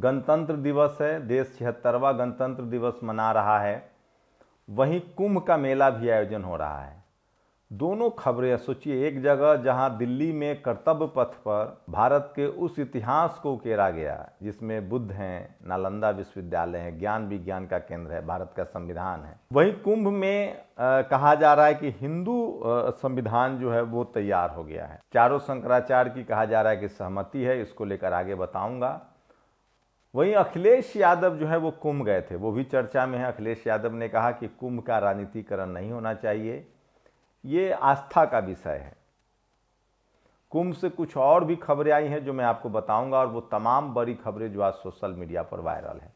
गणतंत्र दिवस है, देश 76वां गणतंत्र दिवस मना रहा है। वहीं कुंभ का मेला भी आयोजन हो रहा है। दोनों खबरें सोचिए, एक जगह जहां दिल्ली में कर्तव्य पथ पर भारत के उस इतिहास को उकेरा गया जिसमें बुद्ध हैं, नालंदा विश्वविद्यालय है, ज्ञान विज्ञान का केंद्र है, भारत का संविधान है। वहीं कुंभ में कहा जा रहा है कि हिंदू संविधान जो है वो तैयार हो गया है। चारों शंकराचार्य की कहा जा रहा है कि सहमति है, इसको लेकर आगे बताऊंगा। वहीं अखिलेश यादव जो है वो कुंभ गए थे, वो भी चर्चा में है। अखिलेश यादव ने कहा कि कुंभ का राजनीतिकरण नहीं होना चाहिए, ये आस्था का विषय है। कुंभ से कुछ और भी खबरें आई हैं जो मैं आपको बताऊंगा, और वो तमाम बड़ी खबरें जो आज सोशल मीडिया पर वायरल हैं।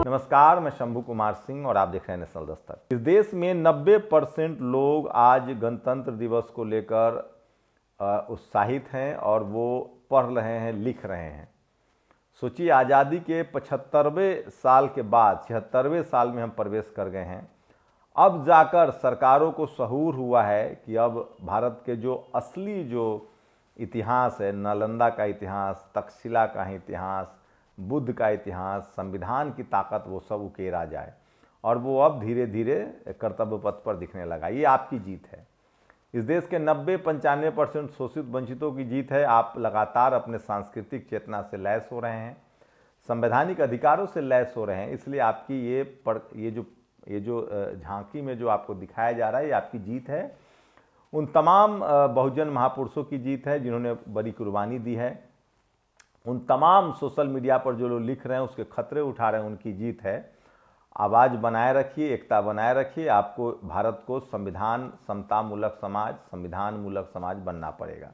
नमस्कार, मैं शंभू कुमार सिंह और आप देख रहे हैं नेशनल दस्तक। इस देश में 90% लोग आज गणतंत्र दिवस को लेकर उत्साहित हैं और वो पढ़ रहे हैं, लिख रहे हैं। सोचिए, आज़ादी के 75वें साल के बाद 76वें साल में हम प्रवेश कर गए हैं। अब जाकर सरकारों को शऊर हुआ है कि अब भारत के जो असली जो इतिहास है, नालंदा का इतिहास, तक्षशिला का इतिहास, बुद्ध का इतिहास, संविधान की ताकत, वो सब उकेरा जाए, और वो अब धीरे धीरे कर्तव्य पथ पर दिखने लगा। ये आपकी जीत है। इस देश के 90-95% शोषित वंचितों की जीत है। आप लगातार अपने सांस्कृतिक चेतना से लैस हो रहे हैं, संवैधानिक अधिकारों से लैस हो रहे हैं, इसलिए आपकी ये जो झांकी में जो आपको दिखाया जा रहा है, ये आपकी जीत है। उन तमाम बहुजन महापुरुषों की जीत है जिन्होंने बड़ी कुर्बानी दी है। उन तमाम सोशल मीडिया पर जो लोग लिख रहे हैं, उसके खतरे उठा रहे हैं, उनकी जीत है। आवाज़ बनाए रखिए, एकता बनाए रखिए। आपको भारत को संविधान समतामूलक समाज, संविधान मूलक समाज बनना पड़ेगा।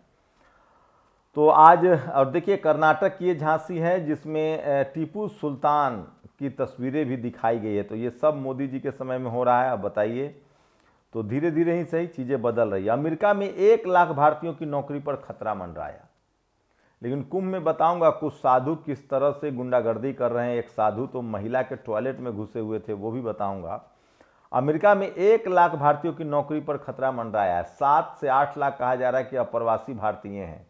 तो आज और देखिए, कर्नाटक की ये झांसी है जिसमें टीपू सुल्तान की तस्वीरें भी दिखाई गई है। तो ये सब मोदी जी के समय में हो रहा है। अब बताइए, तो धीरे धीरे ही सही चीज़ें बदल रही है। अमेरिका में 1 लाख भारतीयों की नौकरी पर खतरा मंडराया। लेकिन कुंभ में बताऊंगा कुछ साधु किस तरह से गुंडागर्दी कर रहे हैं। एक साधु तो महिला के टॉयलेट में घुसे हुए थे, वो भी बताऊंगा। अमेरिका में 1 लाख भारतीयों की नौकरी पर खतरा मंडराया है। 7 से 8 लाख कहा जा रहा है कि अप्रवासी भारतीय हैं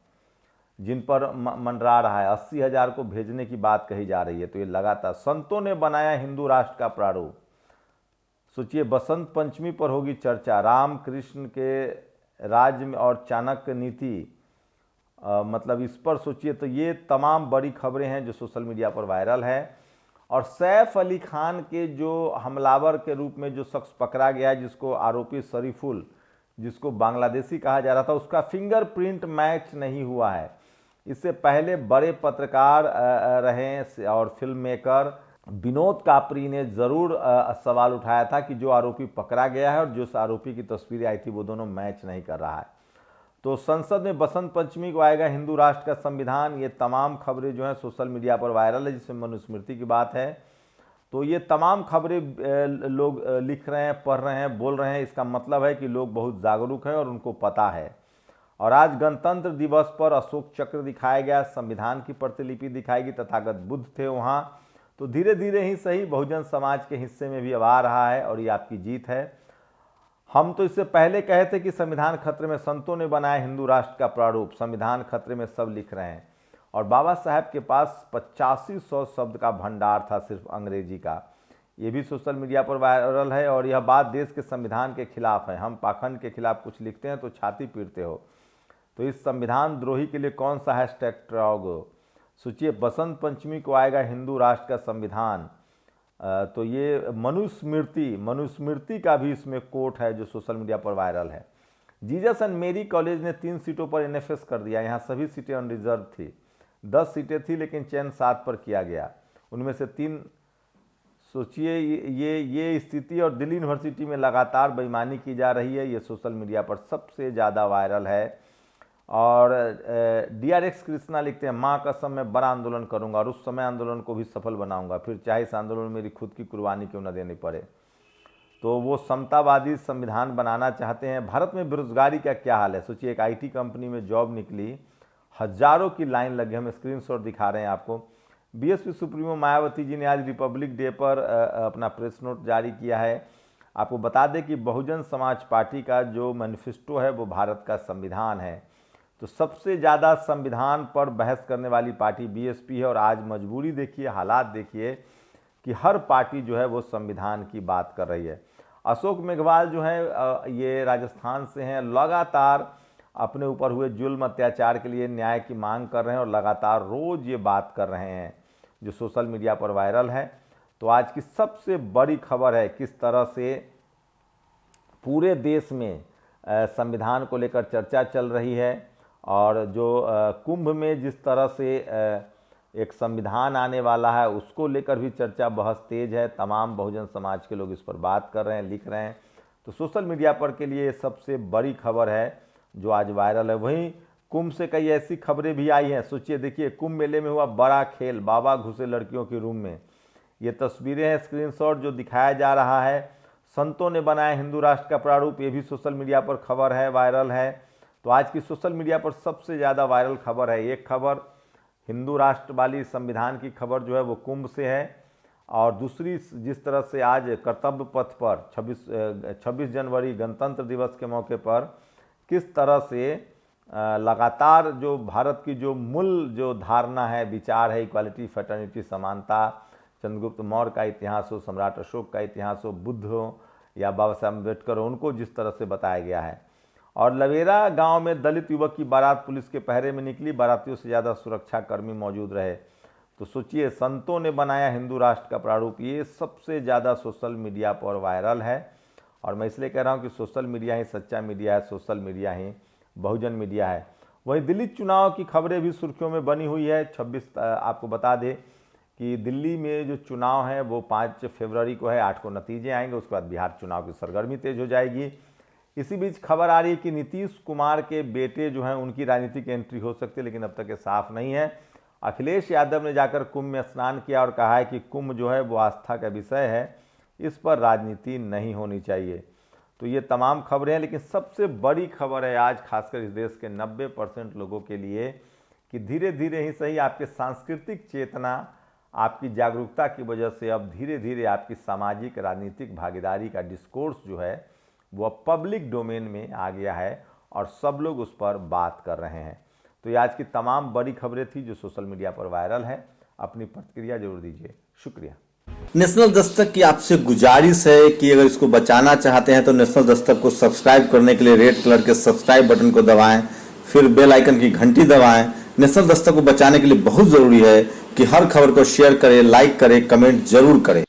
जिन पर मंडरा रहा है। 80,000 को भेजने की बात कही जा रही है। तो ये लगातार संतों ने बनाया हिंदू राष्ट्र का प्रारूप। सोचिए, बसंत पंचमी पर होगी चर्चा। राम कृष्ण के राज्य में और चाणक्य नीति, मतलब इस पर सोचिए। तो ये तमाम बड़ी खबरें हैं जो सोशल मीडिया पर वायरल है। और सैफ अली खान के जो हमलावर के रूप में जो शख्स पकड़ा गया है, जिसको आरोपी शरीफुल, जिसको बांग्लादेशी कहा जा रहा था, उसका फिंगरप्रिंट मैच नहीं हुआ है। इससे पहले बड़े पत्रकार रहे और फिल्म मेकर विनोद कापरी ने ज़रूर सवाल उठाया था कि जो आरोपी पकड़ा गया है और जिस आरोपी की तस्वीरें आई थी, वो दोनों मैच नहीं कर रहा है। तो संसद में बसंत पंचमी को आएगा हिंदू राष्ट्र का संविधान। ये तमाम खबरें जो हैं सोशल मीडिया पर वायरल है, जिसमें मनुस्मृति की बात है। तो ये तमाम खबरें लोग लिख रहे हैं, पढ़ रहे हैं, बोल रहे हैं। इसका मतलब है कि लोग बहुत जागरूक हैं और उनको पता है। और आज गणतंत्र दिवस पर अशोक चक्र दिखाया गया, संविधान की प्रतिलिपि दिखाई गई, तथागत बुद्ध थे वहाँ। तो धीरे धीरे ही सही बहुजन समाज के हिस्से में भी अब आ रहा है, और ये आपकी जीत है। हम तो इससे पहले कहे थे कि संविधान खतरे में, संतों ने बनाया हिंदू राष्ट्र का प्रारूप, संविधान खतरे में, सब लिख रहे हैं। और बाबा साहब के पास 8500 शब्द का भंडार था सिर्फ अंग्रेजी का। ये भी सोशल मीडिया पर वायरल है। और यह बात देश के संविधान के खिलाफ है। हम पाखंड के खिलाफ कुछ लिखते हैं तो छाती पीटते हो। तो इस संविधान द्रोही के लिए कौन सा हैशटैग ट्राओगे? सोचिए, बसंत पंचमी को आएगा हिंदू राष्ट्र का संविधान। तो ये मनुस्मृति का भी इसमें कोट है जो सोशल मीडिया पर वायरल है। जीसस एंड मेरी कॉलेज ने 3 सीटों पर एनएफएस कर दिया। यहाँ सभी सीटें अनरिजर्व थी। 10 सीटें थी लेकिन चयन 7 पर किया गया, उनमें से 3। सोचिए, ये स्थिति। और दिल्ली यूनिवर्सिटी में लगातार बेईमानी की जा रही है। ये सोशल मीडिया पर सबसे ज़्यादा वायरल है। और DRX कृष्णा लिखते हैं, माँ कसम मैं बड़ा आंदोलन करूंगा और उस समय आंदोलन को भी सफल बनाऊंगा, फिर चाहे इस आंदोलन में मेरी खुद की कुर्बानी क्यों न देनी पड़े। तो वो समतावादी संविधान बनाना चाहते हैं। भारत में बेरोजगारी का क्या हाल है? सोचिए, एक IT कंपनी में जॉब निकली, हजारों की लाइन लगी। हम स्क्रीनशॉट दिखा रहे हैं आपको। BSP सुप्रीमो मायावती जी ने आज रिपब्लिक डे पर अपना प्रेस नोट जारी किया है। आपको बता दें कि बहुजन समाज पार्टी का जो मैनिफेस्टो है वो भारत का संविधान है। तो सबसे ज़्यादा संविधान पर बहस करने वाली पार्टी बीएसपी है। और आज मजबूरी देखिए, हालात देखिए कि हर पार्टी जो है वो संविधान की बात कर रही है। अशोक मेघवाल जो है ये राजस्थान से हैं, लगातार अपने ऊपर हुए जुल्म अत्याचार के लिए न्याय की मांग कर रहे हैं और लगातार रोज़ ये बात कर रहे हैं जो सोशल मीडिया पर वायरल है। तो आज की सबसे बड़ी खबर है किस तरह से पूरे देश में संविधान को लेकर चर्चा चल रही है और जो कुंभ में जिस तरह से एक संविधान आने वाला है उसको लेकर भी चर्चा बहस तेज है। तमाम बहुजन समाज के लोग इस पर बात कर रहे हैं, लिख रहे हैं। तो सोशल मीडिया पर के लिए सबसे बड़ी खबर है जो आज वायरल है। वहीं कुंभ से कई ऐसी खबरें भी आई हैं। सोचिए, देखिए, कुंभ मेले में हुआ बड़ा खेल, बाबा घुसे लड़कियों के रूम में। ये तस्वीरें हैं, स्क्रीनशॉट जो दिखाया जा रहा है। संतों ने बनाया हिंदू राष्ट्र का प्रारूप, ये भी सोशल मीडिया पर खबर है, वायरल है। तो आज की सोशल मीडिया पर सबसे ज़्यादा वायरल खबर है। एक खबर हिंदू राष्ट्र वाली संविधान की खबर जो है वो कुंभ से है, और दूसरी जिस तरह से आज कर्तव्य पथ पर 26 जनवरी गणतंत्र दिवस के मौके पर किस तरह से लगातार जो भारत की जो मूल जो धारणा है, विचार है, इक्वालिटी, फ्रेटर्निटी, समानता, चंद्रगुप्त मौर्य का इतिहास हो, सम्राट अशोक का इतिहास हो, बुद्ध हो या बाबा साहब अम्बेडकर हो, उनको जिस तरह से बताया गया है। और लवेरा गांव में दलित युवक की बारात पुलिस के पहरे में निकली, बारातियों से ज़्यादा सुरक्षाकर्मी मौजूद रहे। तो सोचिए, संतों ने बनाया हिंदू राष्ट्र का प्रारूप, ये सबसे ज़्यादा सोशल मीडिया पर वायरल है। और मैं इसलिए कह रहा हूँ कि सोशल मीडिया ही सच्चा मीडिया है, सोशल मीडिया ही बहुजन मीडिया है। वहीं दिल्ली चुनाव की खबरें भी सुर्खियों में बनी हुई है। 26 आपको बता दें कि दिल्ली में जो चुनाव है वो 5 फरवरी को है, 8 को नतीजे आएंगे, उसके बाद बिहार चुनाव की सरगर्मी तेज हो जाएगी। इसी बीच खबर आ रही है कि नीतीश कुमार के बेटे जो हैं उनकी राजनीतिक एंट्री हो सकती है, लेकिन अब तक ये साफ नहीं है। अखिलेश यादव ने जाकर कुंभ में स्नान किया और कहा है कि कुंभ जो है वो आस्था का विषय है, इस पर राजनीति नहीं होनी चाहिए। तो ये तमाम खबरें हैं, लेकिन सबसे बड़ी खबर है आज खासकर इस देश के 90% लोगों के लिए कि धीरे धीरे ही सही आपके सांस्कृतिक चेतना, आपकी जागरूकता की वजह से अब धीरे धीरे आपकी सामाजिक राजनीतिक भागीदारी का डिस्कोर्स जो है वो अब पब्लिक डोमेन में आ गया है और सब लोग उस पर बात कर रहे हैं। तो ये आज की तमाम बड़ी खबरें थी जो सोशल मीडिया पर वायरल है। अपनी प्रतिक्रिया जरूर दीजिए। शुक्रिया। नेशनल दस्तक की आपसे गुजारिश है कि अगर इसको बचाना चाहते हैं तो नेशनल दस्तक को सब्सक्राइब करने के लिए रेड कलर के सब्सक्राइब बटन को दबाएं, फिर बेल आइकन की घंटी दबाएं। नेशनल दस्तक को बचाने के लिए बहुत जरूरी है कि हर खबर को शेयर करें, लाइक करें, कमेंट जरूर करें।